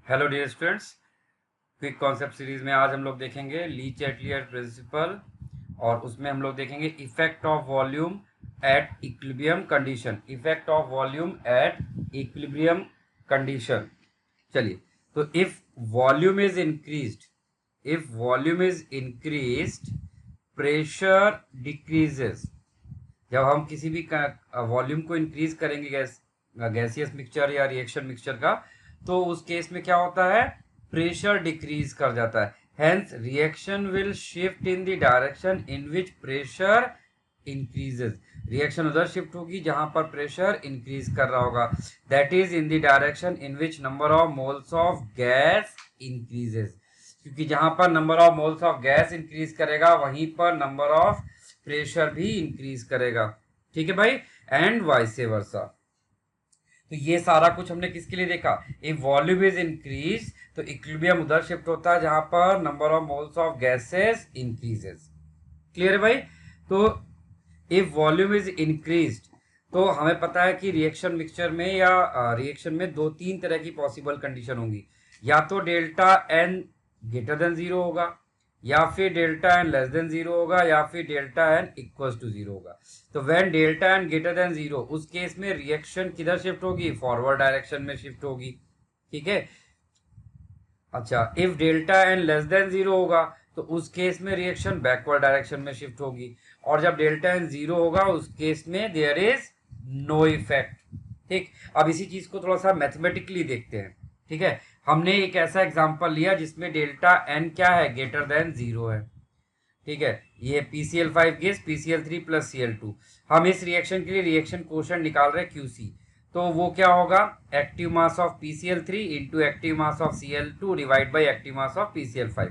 Hello dear students, quick concept series में आज हम लोग देखेंगे ली चैटलियर प्रिंसिपल और उसमें हम लोग देखेंगे effect of volume at equilibrium condition. Effect of volume at equilibrium condition. चलिए, तो if volume is increased pressure decreases. जब हम किसी भी वॉल्यूम को इंक्रीज करेंगे गैसियस मिक्सचर या रिएक्शन मिक्सचर का, तो उस केस में क्या होता है, प्रेशर डिक्रीज कर जाता है। Hence reaction will shift in the direction in which pressure increases. Reaction उधर शिफ्ट होगी जहां पर प्रेशर इंक्रीज कर रहा होगा, that is in the direction in which number of moles of gas increases. क्योंकि जहां पर number of moles of gas increase करेगा वहीं पर नंबर ऑफ प्रेशर भी इंक्रीज करेगा। ठीक है भाई, एंड वाइस वर्सा। तो ये सारा कुछ हमने किसके लिए देखा, इफ वॉल्यूम इज इंक्रीज तो इक्विलिब्रियम उधर शिफ्ट होता है जहां पर number of moles of gases increases. Clear है भाई। तो इफ वॉल्यूम इज इंक्रीज तो हमें पता है कि रिएक्शन मिक्सचर में या रिएक्शन में दो तीन तरह की पॉसिबल कंडीशन होंगी। या तो delta n greater than zero होगा, या फिर delta n less than zero होगा, या फिर delta n equal to zero होगा। तो when delta n greater than zero, उस केस में रिएक्शन किधर शिफ्ट होगी, फॉरवर्ड डायरेक्शन में शिफ्ट होगी। ठीक है। अच्छा, if delta n less than zero होगा तो उस केस में रिएक्शन बैकवर्ड डायरेक्शन में शिफ्ट होगी। और जब डेल्टा एन जीरो होगा उस केस में देयर इज नो इफेक्ट। ठीक, अब इसी चीज को थोड़ा सा मैथमेटिकली देखते हैं। ठीक है, हमने एक ऐसा एग्जांपल लिया जिसमें डेल्टा एन क्या है, ग्रेटर देन जीरो है। ठीक है, ये PCl5 gas PCl3 plus Cl2। हम इस रिएक्शन के लिए रिएक्शन कोशेंट निकाल रहे हैं QC। तो वो क्या होगा, active mass of PCl3 into active mass of Cl2 divide by active mass of PCl5।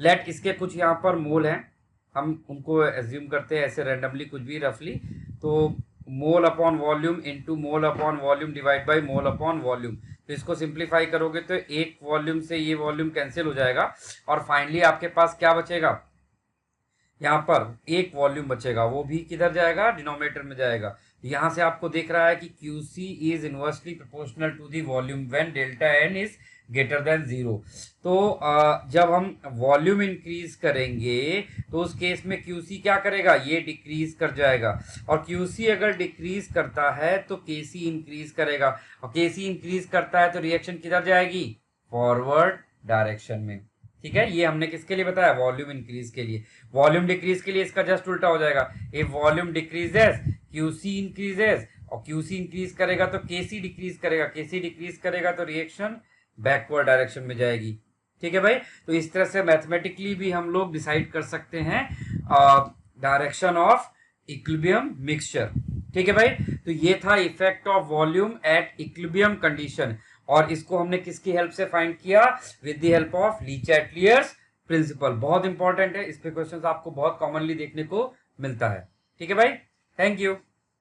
Let इसके कुछ यहाँ पर मोल हैं, हम उनको एज्यूम करते हैं ऐसे रैंडमली कुछ भी रफली। तो mole upon volume into mole upon volume divide by mole upon volume. तो इसको सिंप्लीफाई करोगे तो एक वॉल्यूम से ये वॉल्यूम कैंसिल हो जाएगा और फाइनली आपके पास क्या बचेगा, यहाँ पर एक वॉल्यूम बचेगा, वो भी किधर जाएगा, डिनोमिनेटर में जाएगा। यहाँ से आपको देख रहा है कि QC is inversely proportional to the volume when delta n is greater than zero. तो जब हम वॉल्यूम इंक्रीज करेंगे तो उस केस में QC क्या करेगा, ये डिक्रीज कर जाएगा। और QC अगर डिक्रीज करता है तो KC इंक्रीज करेगा, और KC इंक्रीज करता है तो रिएक्शन किधर जाएगी, फॉरवर्ड डायरेक्शन में। ठीक है, ये हमने किसके लिए बताया, वॉल्यूम इंक्रीज के लिए। वॉल्यूम डिक्रीज के लिए इसका जस्ट उल्टा हो जाएगा, if volume decreases QC increases, और QC इंक्रीज करेगा तो KC डिक्रीज करेगा, KC डिक्रीज करेगा तो रिएक्शन बैकवर्ड डायरेक्शन में जाएगी। ठीक है भाई, तो इस तरह से मैथमेटिकली भी हम लोग डिसाइड कर सकते हैं डायरेक्शन ऑफ इक्विलिब्रियम मिक्सचर। ठीक है भाई, तो ये था effect of volume at equilibrium condition, और इसको हमने किसकी हेल्प से फाइंड किया, with the help of le Chatelier's principle. बहुत इंपॉर्टेंट है, इस पे क्वेश्चंस आपको बहुत कॉमनली देखने को मिलता है। ठीक है भाई, थैंक यू।